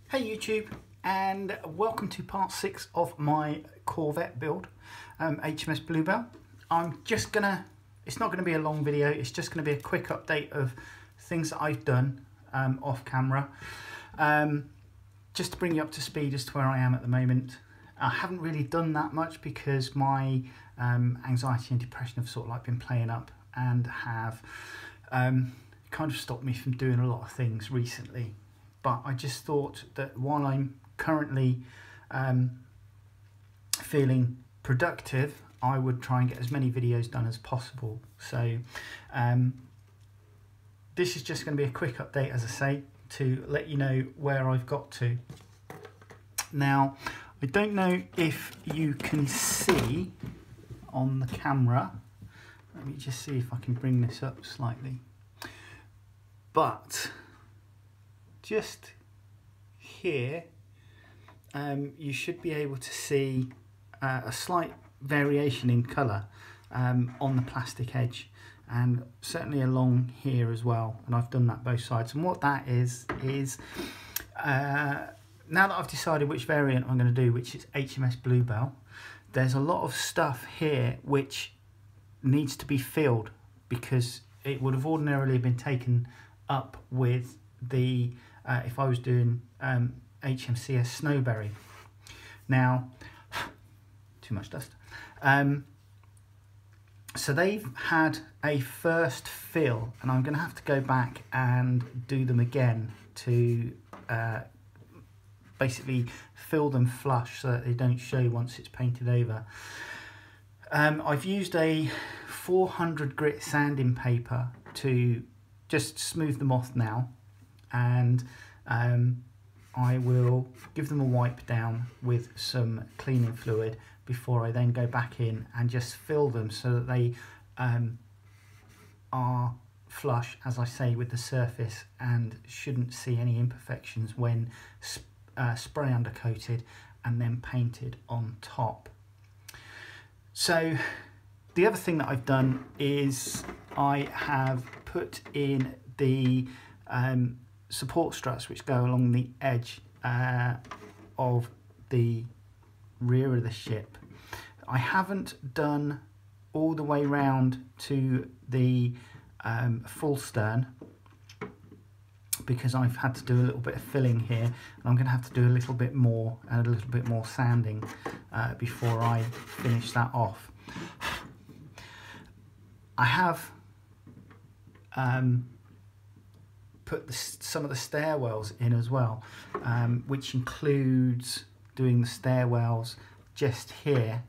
Hey YouTube, and welcome to part 6 of my Corvette build, HMS Bluebell. It's not gonna be a long video, it's just gonna be a quick update of things that I've done off camera, just to bring you up to speed as to where I am at the moment. I haven't really done that much because my anxiety and depression have sort of like been playing up and have kind of stopped me from doing a lot of things recently. But I just thought that while I'm currently feeling productive, I would try and get as many videos done as possible. So this is just going to be a quick update, as I say, to let you know where I've got to. Now, I don't know if you can see on the camera. Let me just see if I can bring this up slightly. But just here, you should be able to see a slight variation in colour on the plastic edge, and certainly along here as well, and I've done that both sides. And what that is now that I've decided which variant I'm going to do, which is HMS Bluebell, there's a lot of stuff here which needs to be filled because it would have ordinarily been taken up with the if I was doing HMCS Snowberry. Now, too much dust. So they've had a first fill, and I'm going to have to go back and do them again to basically fill them flush so that they don't show once it's painted over. I've used a 400 grit sanding paper to just smooth them off now, and I will give them a wipe down with some cleaning fluid before I then go back in and just fill them so that they are flush, as I say, with the surface, and shouldn't see any imperfections when spray undercoated and then painted on top. So the other thing that I've done is I have put in the support struts which go along the edge of the rear of the ship. I haven't done all the way round to the full stern because I've had to do a little bit of filling here, and I'm going to have to do a little bit more and a little bit more sanding before I finish that off. I have put some of the stairwells in as well, which includes doing the stairwells just here.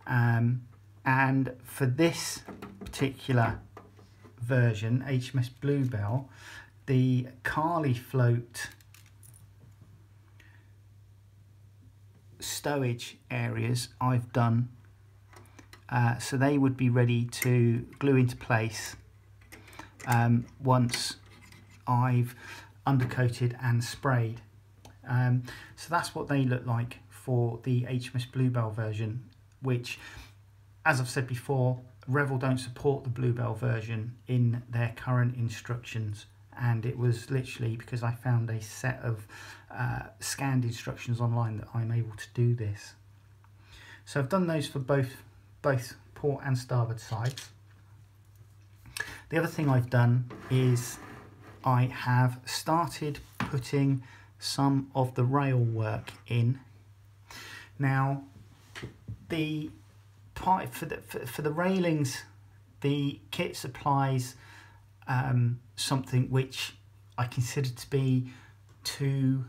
And for this particular version, HMS Bluebell, the Carly float stowage areas I've done, so they would be ready to glue into place once I've undercoated and sprayed. So that's what they look like for the HMS Bluebell version, which, as I've said before, Revell don't support the Bluebell version in their current instructions, and it was literally because I found a set of scanned instructions online that I'm able to do this. So I've done those for both port and starboard sides. The other thing I've done is I have started putting some of the rail work in. Now, the part for the railings, the kit supplies something which I consider to be too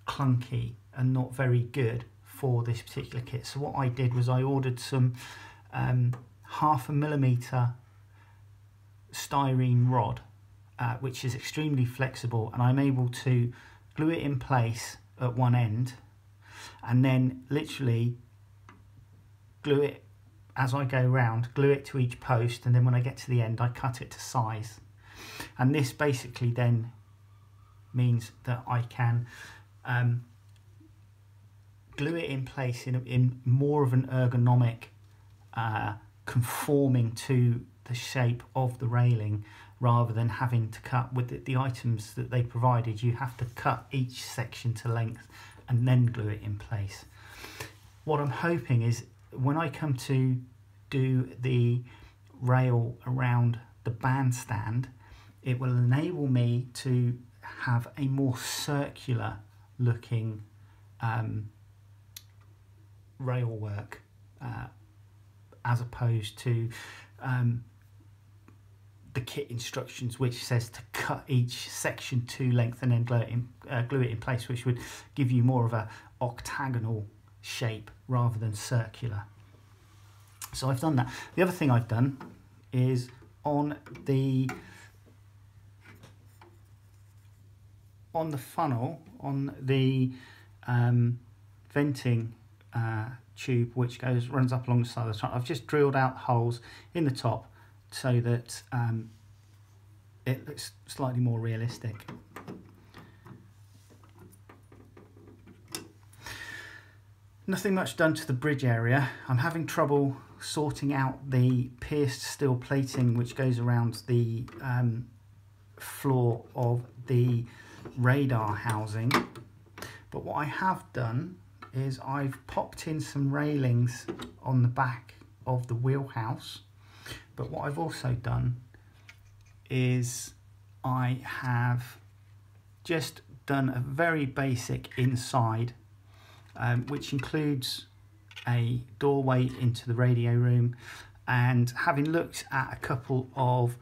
clunky and not very good for this particular kit. So what I did was I ordered some 0.5 millimeter styrene rod, which is extremely flexible, and I'm able to glue it in place at one end and then literally glue it as I go round, glue it to each post, and then when I get to the end I cut it to size. And this basically then means that I can glue it in place in more of an ergonomic, conforming to the shape of the railing rather than having to cut with the items that they provided. You have to cut each section to length and then glue it in place. What I'm hoping is when I come to do the rail around the bandstand, it will enable me to have a more circular looking rail work as opposed to the kit instructions, which says to cut each section to length and then glue it in place, which would give you more of a octagonal shape rather than circular. So I've done that. The other thing I've done is on the funnel, on the venting tube which runs up along the side of the truck, I've just drilled out holes in the top so that it looks slightly more realistic. Nothing much done to the bridge area. I'm having trouble sorting out the pierced steel plating which goes around the floor of the radar housing. But what I have done is I've popped in some railings on the back of the wheelhouse. But what I've also done is I have just done a very basic inside, which includes a doorway into the radio room, and having looked at a couple of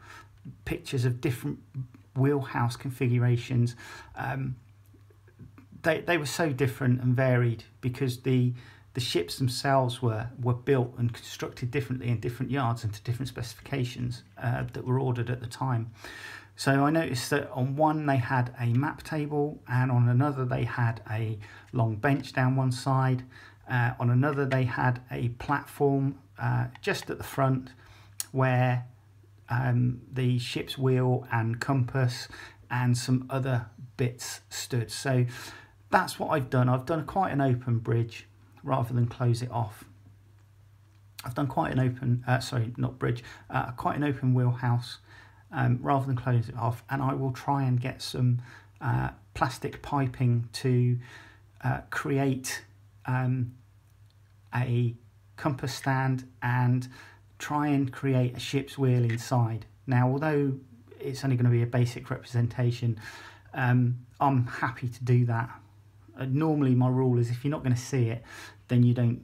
pictures of different wheelhouse configurations, they were so different and varied because the ships themselves were built and constructed differently in different yards and to different specifications that were ordered at the time. So I noticed that on one they had a map table, and on another they had a long bench down one side. On another they had a platform just at the front where the ship's wheel and compass and some other bits stood. So that's what I've done. I've done quite an open bridge rather than close it off. I've done quite an open, quite an open wheelhouse rather than close it off, and I will try and get some plastic piping to create a compass stand and try and create a ship's wheel inside. Now, although it's only going to be a basic representation, I'm happy to do that. Normally my rule is if you're not going to see it, then you don't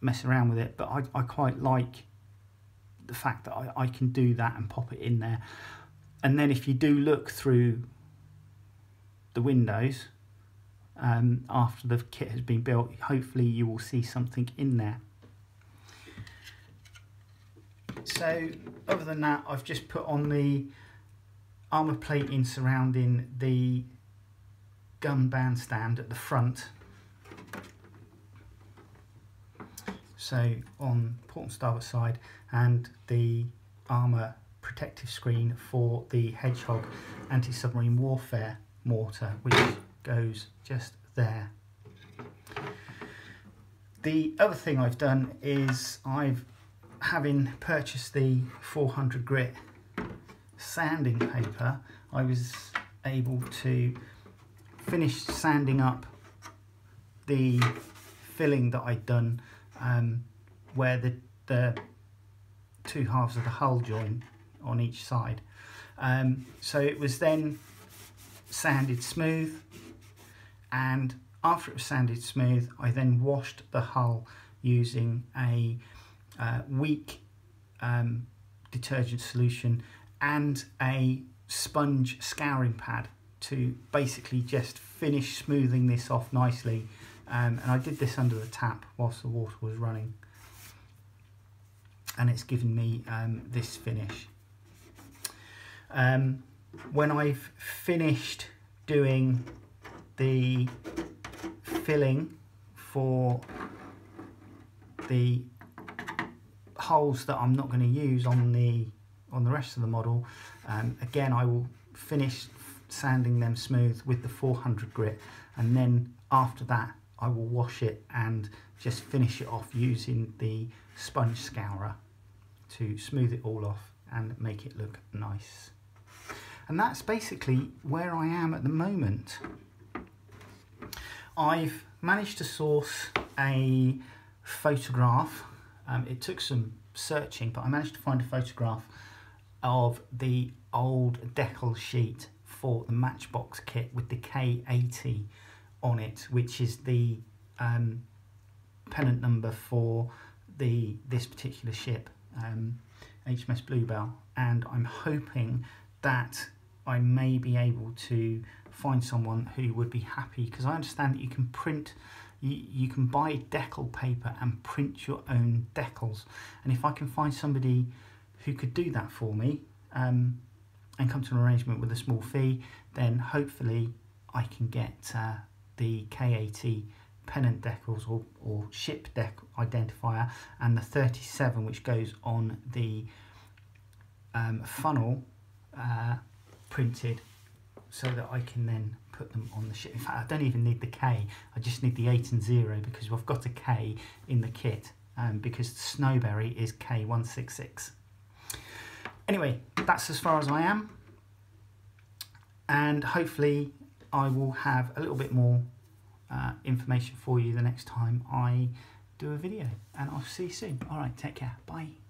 mess around with it, but I quite like the fact that I can do that and pop it in there. And then if you do look through the windows after the kit has been built, hopefully you will see something in there. So other than that, I've just put on the armour plating surrounding the gun bandstand at the front. So on port and starboard side, and the armour protective screen for the Hedgehog anti-submarine warfare mortar, which goes just there. The other thing I've done is having purchased the 400 grit sanding paper, I was able to finish sanding up the filling that I'd done where the two halves of the hull join on each side. So it was then sanded smooth, and after it was sanded smooth, I then washed the hull using a weak detergent solution and a sponge scouring pad to basically just finish smoothing this off nicely. And I did this under the tap whilst the water was running, and it's given me this finish. When I've finished doing the filling for the holes that I'm not going to use on the rest of the model, again I will finish sanding them smooth with the 400 grit, and then after that I will wash it and just finish it off using the sponge scourer to smooth it all off and make it look nice. And that's basically where I am at the moment. I've managed to source a photograph. It took some searching, but I managed to find a photograph of the old decal sheet for the Matchbox kit with the K80 on it, which is the pennant number for this particular ship, HMS Bluebell. And I'm hoping that I may be able to find someone who would be happy, because I understand that you can print, you can buy decal paper and print your own decals, and if I can find somebody who could do that for me and come to an arrangement with a small fee, then hopefully I can get the K80 pennant decals or ship deck identifier and the 37 which goes on the funnel printed, so that I can then put them on the ship. In fact, I don't even need the K, I just need the 8 and 0, because we've got a K in the kit, because Snowberry is K166. Anyway, that's as far as I am, and hopefully I will have a little bit more information for you the next time I do a video, and I'll see you soon. Alright, take care, bye.